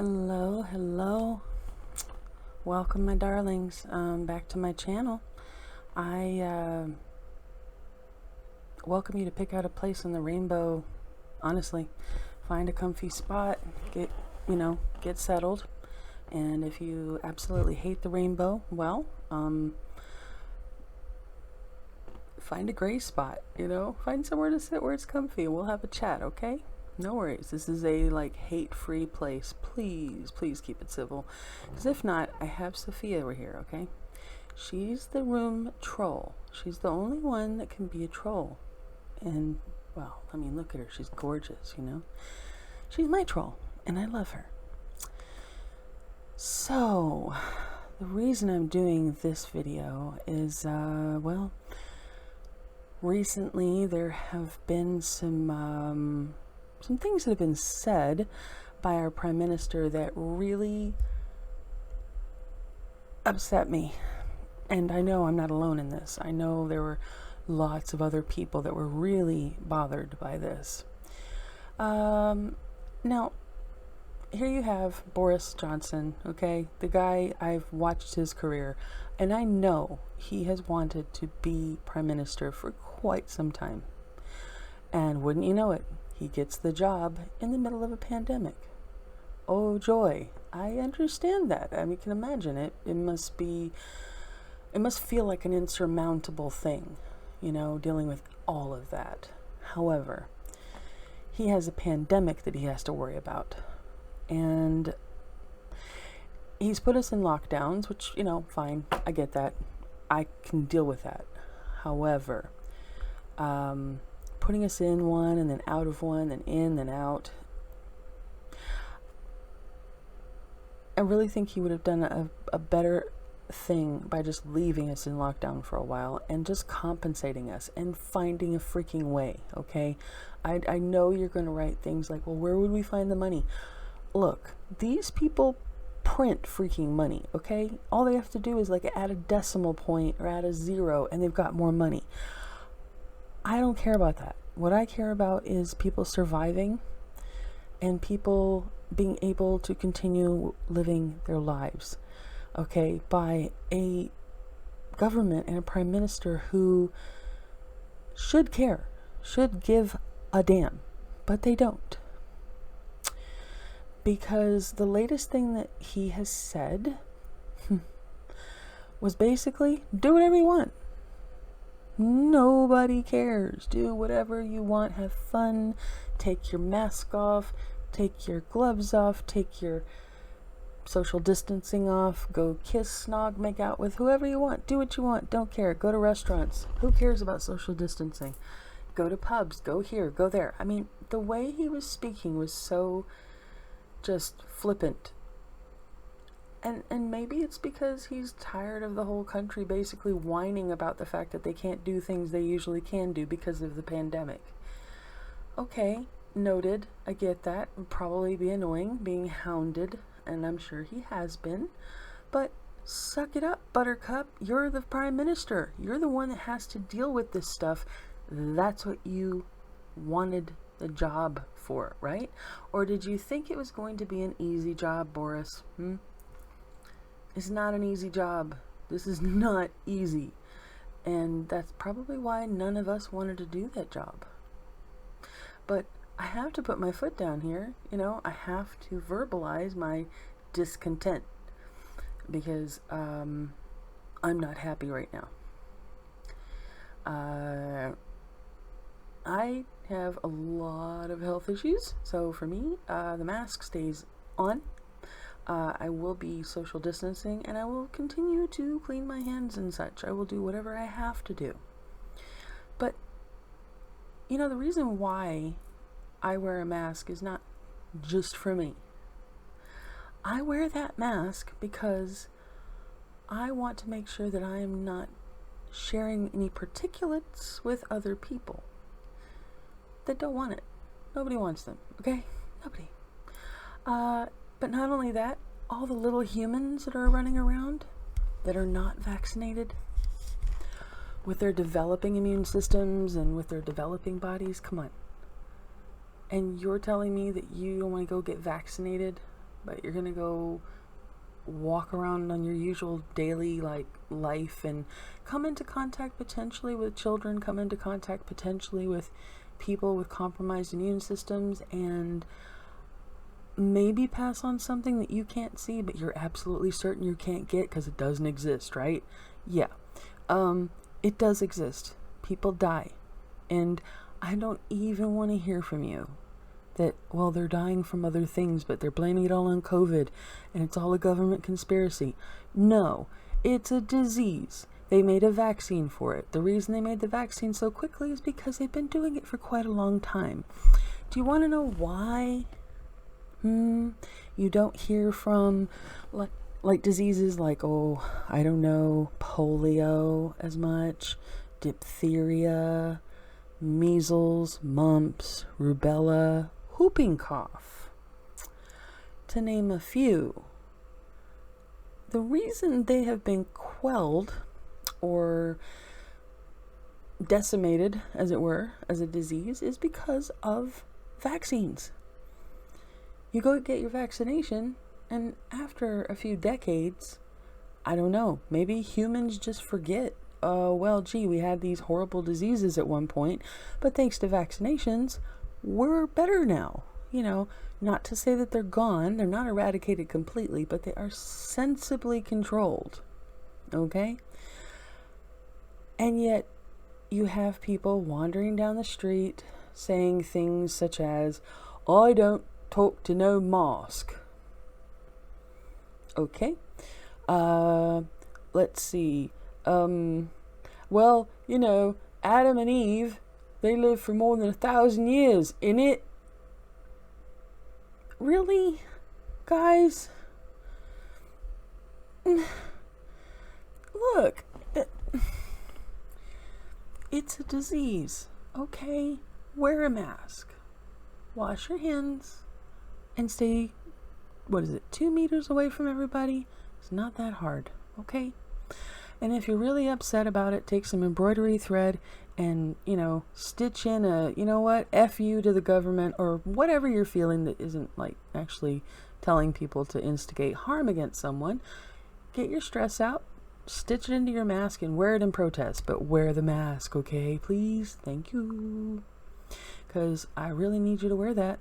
Hello, hello. Welcome, my darlings, back to my channel. I welcome you to pick out a place in the rainbow. Honestly, find a comfy spot, get settled. And if you absolutely hate the rainbow, well, find a gray spot, find somewhere to sit where it's comfy. We'll have a chat, okay? No worries. This is a hate-free place. Please keep it civil. Because if not, I have Sophia over here, okay? She's the room troll. She's the only one that can be a troll. And, well, I mean, look at her. She's gorgeous, She's my troll, and I love her. So, the reason I'm doing this video is, recently there have been some things that have been said by our Prime Minister that really upset me. And I know I'm not alone in this. I know there were lots of other people that were really bothered by this. Now, here you have Boris Johnson, okay? The guy, I've watched his career, and I know he has wanted to be Prime Minister for quite some time. And wouldn't you know it, he gets the job in the middle of a pandemic. Oh joy, I understand that. I mean, you can imagine it. It must feel like an insurmountable thing, dealing with all of that. However, he has a pandemic that he has to worry about. And he's put us in lockdowns, which, fine, I get that. I can deal with that. However, putting us in one and then out of one, then in, then out. I really think he would have done a better thing by just leaving us in lockdown for a while and just compensating us and finding a freaking way, okay? I know you're going to write things like, well, where would we find the money? Look, these people print freaking money, okay? All they have to do is add a decimal point or add a zero and they've got more money. I don't care about that. What I care about is people surviving and people being able to continue living their lives, okay, by a government and a prime minister who should care, should give a damn, but they don't. Because the latest thing that he has said was basically, do whatever you want. Nobody cares. Do whatever you want. Have fun. Take your mask off. Take your gloves off. Take your social distancing off. Go kiss, snog, make out with whoever you want. Do what you want. Don't care. Go to restaurants. Who cares about social distancing? Go to pubs. Go here. Go there. I mean, the way he was speaking was so just flippant. And maybe it's because he's tired of the whole country basically whining about the fact that they can't do things they usually can do because of the pandemic. Okay, noted. I get that. Would probably be annoying being hounded, and I'm sure he has been. But suck it up, Buttercup. You're the Prime Minister. You're the one that has to deal with this stuff. That's what you wanted the job for, right? Or did you think it was going to be an easy job, Boris? It's not an easy job. This is not easy. And that's probably why none of us wanted to do that job. But I have to put my foot down here. I have to verbalize my discontent because I'm not happy right now. I have a lot of health issues. So for me, the mask stays on. I will be social distancing and I will continue to clean my hands and such. I will do whatever I have to do. But, the reason why I wear a mask is not just for me. I wear that mask because I want to make sure that I am not sharing any particulates with other people that don't want it. Nobody wants them, okay? Nobody. But not only that, all the little humans that are running around that are not vaccinated, with their developing immune systems and with their developing bodies, come on. And you're telling me that you don't want to go get vaccinated? but you're gonna go walk around on your usual daily life and come into contact potentially with children, come into contact potentially with people with compromised immune systems, and maybe pass on something that you can't see but you're absolutely certain you can't get because it doesn't exist, right? Yeah. It does exist. People die, and I don't even want to hear from you that, well, they're dying from other things, but they're blaming it all on COVID, and it's all a government conspiracy. No, it's a disease. They made a vaccine for it. The reason they made the vaccine so quickly is because they've been doing it for quite a long time. Do you want to know why? You don't hear from like diseases like, oh, I don't know, polio as much, diphtheria, measles, mumps, rubella, whooping cough, to name a few. The reason they have been quelled or decimated, as it were, as a disease is because of vaccines. You go get your vaccination, and after a few decades, I don't know, maybe humans just forget, well, gee, we had these horrible diseases at one point, but thanks to vaccinations, we're better now. You know, not to say that they're gone, they're not eradicated completely, but they are sensibly controlled. Okay? And yet, you have people wandering down the street saying things such as, I don't talk to no mask. Okay. Let's see. Well, you know, Adam and Eve, they lived for more than 1,000 years. In it, really, guys? Look, it's a disease. Okay, wear a mask, wash your hands, and stay, 2 meters away from everybody? It's not that hard, okay? And if you're really upset about it, take some embroidery thread and, stitch in a, F you to the government, or whatever you're feeling that isn't actually telling people to instigate harm against someone. Get your stress out, stitch it into your mask, and wear it in protest. But wear the mask, okay? Please? Thank you. Because I really need you to wear that.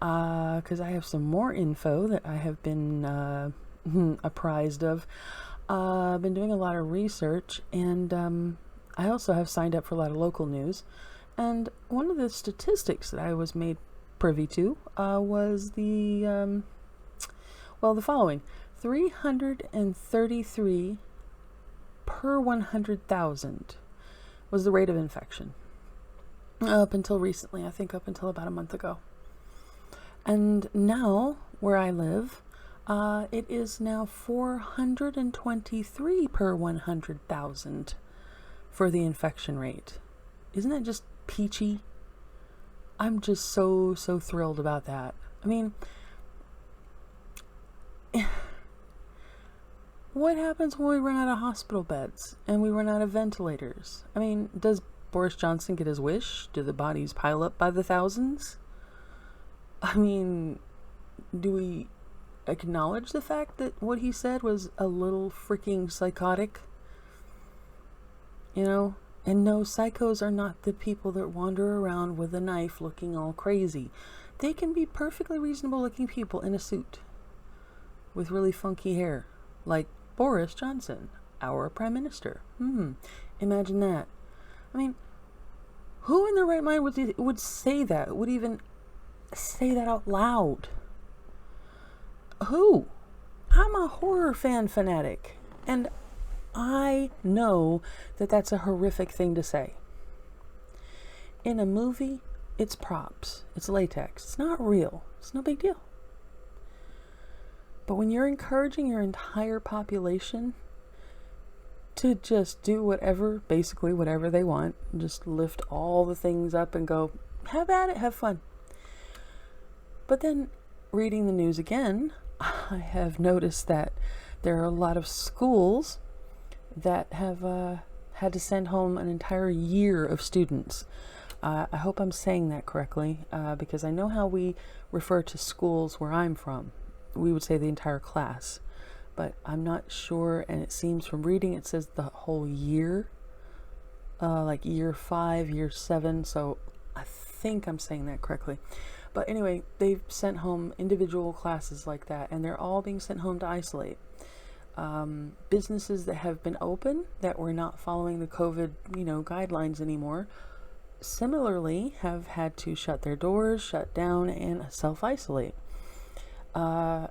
Because I have some more info that I have been apprised of. I've been doing a lot of research, and I also have signed up for a lot of local news. And one of the statistics that I was made privy to was the following: 333 per 100,000 was the rate of infection. Up until recently, I think up until about a month ago. And now, where I live, it is now 423 per 100,000 for the infection rate. Isn't that just peachy? I'm just so thrilled about that. I mean, what happens when we run out of hospital beds and we run out of ventilators? I mean, does Boris Johnson get his wish? Do the bodies pile up by the thousands? I mean, do we acknowledge the fact that what he said was a little freaking psychotic? And no, psychos are not the people that wander around with a knife looking all crazy. They can be perfectly reasonable looking people in a suit with really funky hair, like Boris Johnson, our Prime Minister. Imagine that. I mean, who in their right mind would say that, would even say that out loud? Who? I'm a horror fanatic, and I know that that's a horrific thing to say. In a movie, it's props, it's latex, it's not real, it's no big deal. But when you're encouraging your entire population to just do basically whatever they want, just lift all the things up and go, have at it, have fun. But then, reading the news again, I have noticed that there are a lot of schools that have had to send home an entire year of students I hope I'm saying that correctly, because I know how we refer to schools where I'm from. We would say the entire class, but I'm not sure, and it seems from reading it says the whole year, like year 5, year 7, so I think I'm saying that correctly. But anyway, they've sent home individual classes like that, and they're all being sent home to isolate. Businesses that have been open that were not following the COVID, guidelines anymore, similarly have had to shut their doors, shut down, and self-isolate. What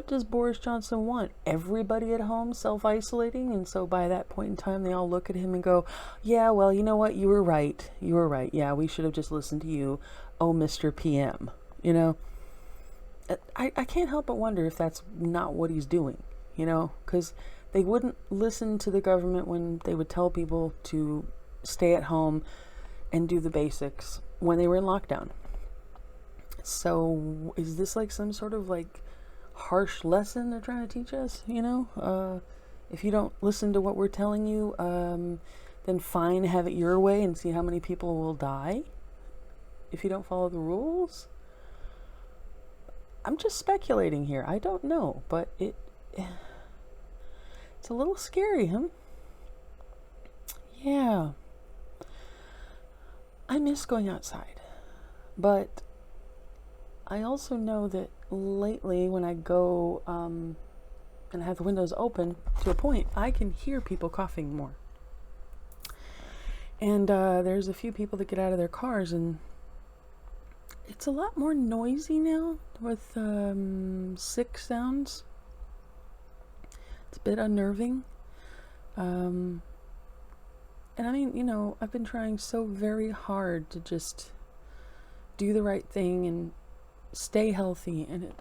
does Boris Johnson want? Everybody at home self-isolating? And so by that point in time, they all look at him and go, yeah, well, you know what? You were right. Yeah, we should have just listened to you. Oh, Mr. PM. I can't help but wonder if that's not what he's doing, because they wouldn't listen to the government when they would tell people to stay at home and do the basics when they were in lockdown. So is this like some sort of like harsh lesson they're trying to teach us? If you don't listen to what we're telling you, then fine, have it your way and see how many people will die if you don't follow the rules. I'm just speculating here. I don't know, but it's a little scary, huh? Yeah. I miss going outside, but I also know that lately when I go and I have the windows open to a point, I can hear people coughing more. And there's a few people that get out of their cars, and it's a lot more noisy now with sick sounds. It's a bit unnerving. And I've been trying so very hard to just do the right thing and stay healthy, and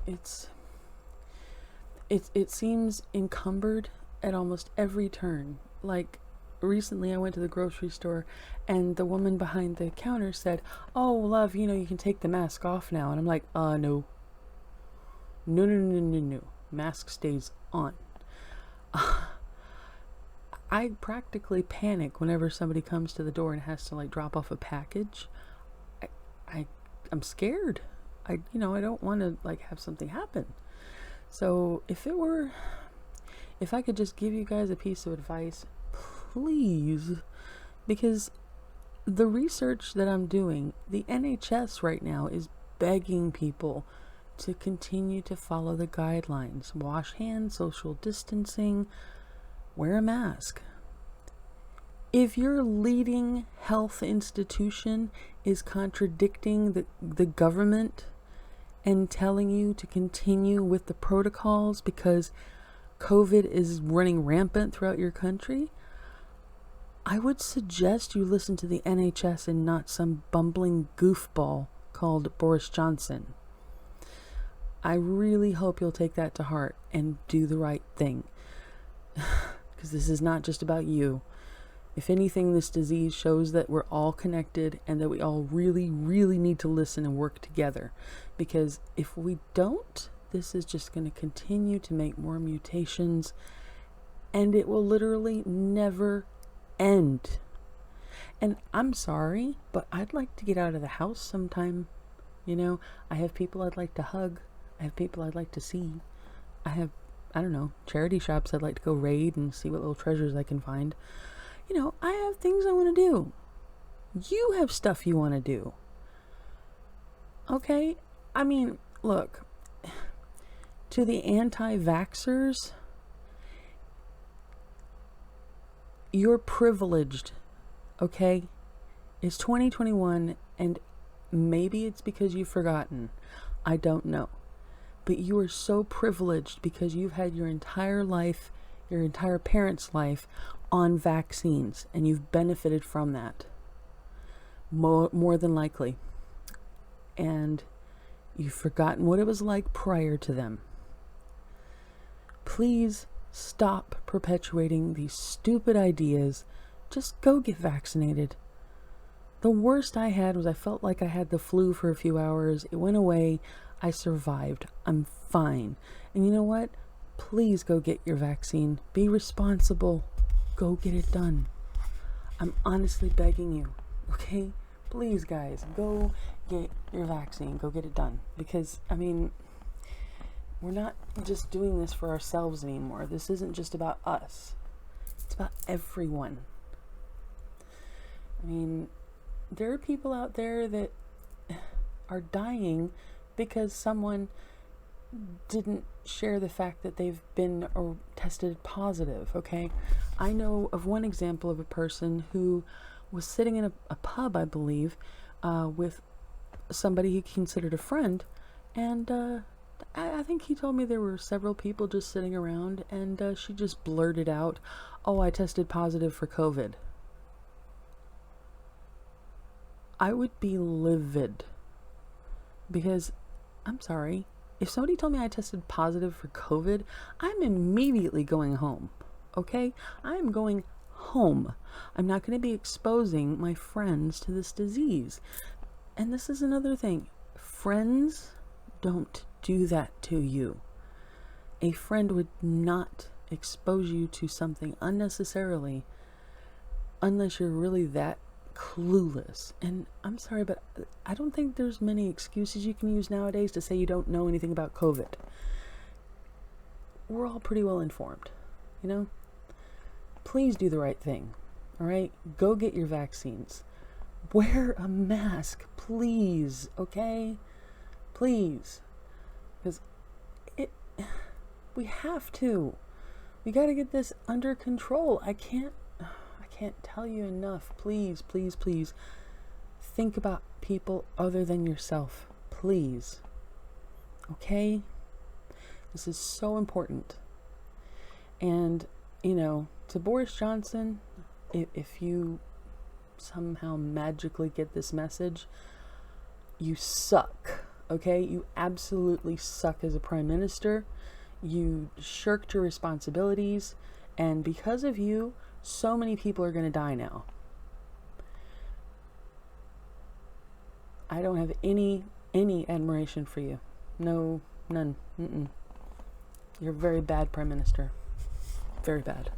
it seems encumbered at almost every turn. Like recently I went to the grocery store and the woman behind the counter said, "Oh, love, you can take the mask off now." And I'm like, no. No. Mask stays on. I practically panic whenever somebody comes to the door and has to like drop off a package. I'm scared. I don't want to like have something happen. So if I could just give you guys a piece of advice, please, because the research that I'm doing, the NHS right now is begging people to continue to follow the guidelines. Wash hands, social distancing, wear a mask. If your leading health institution is contradicting the government and telling you to continue with the protocols because COVID is running rampant throughout your country, I would suggest you listen to the NHS and not some bumbling goofball called Boris Johnson. I really hope you'll take that to heart and do the right thing. Because this is not just about you. If anything, this disease shows that we're all connected and that we all really, really need to listen and work together. Because if we don't, this is just going to continue to make more mutations and it will literally never end. And I'm sorry, but I'd like to get out of the house sometime. I have people I'd like to hug. I have people I'd like to see. I have, charity shops I'd like to go raid and see what little treasures I can find. I have things I want to do. You have stuff you want to do. Okay? Look, to the anti-vaxxers, you're privileged, okay? It's 2021, and maybe it's because you've forgotten. I don't know. But you are so privileged because you've had your entire life, your entire parents' life on vaccines, and you've benefited from that more than likely. And you've forgotten what it was like prior to them. Please stop perpetuating these stupid ideas. Just go get vaccinated. The worst I had was I felt like I had the flu for a few hours. It went away. I survived. I'm fine. And you know what? Please go get your vaccine. Be responsible. Go get it done. I'm honestly begging you. Okay? Please, guys, go get your vaccine. Go get it done. Because, I mean, we're not just doing this for ourselves anymore. This isn't just about us. It's about everyone. I mean, there are people out there that are dying because someone didn't share the fact that they've been or tested positive, okay? I know of one example of a person who was sitting in a pub, I believe, with somebody he considered a friend, and I think he told me there were several people just sitting around, and she just blurted out, "Oh, I tested positive for COVID." I would be livid, because, I'm sorry, if somebody told me I tested positive for COVID, I'm immediately going home, okay? I'm going home. I'm not going to be exposing my friends to this disease. And this is another thing. Friends don't do that to you. A friend would not expose you to something unnecessarily unless you're really that clueless. And I'm sorry, but I don't think there's many excuses you can use nowadays to say you don't know anything about COVID. We're all pretty well informed, you know? Please do the right thing, all right? Go get your vaccines. Wear a mask, please, okay? Please. Because we have to. We got to get this under control. I can't tell you enough. Please, please, please. Think about people other than yourself. Please. Okay? This is so important. And, you know, to Boris Johnson, if you somehow magically get this message, you suck. Okay? You absolutely suck as a prime minister. You shirked your responsibilities. And because of you, so many people are going to die now. I don't have any admiration for you. No, none. You're a very bad prime minister. Very bad.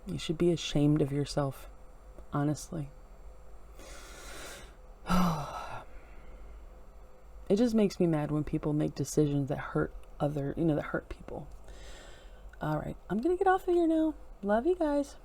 You should be ashamed of yourself, honestly. It just makes me mad when people make decisions that hurt that hurt people. All right, I'm going to get off of here now. Love you guys.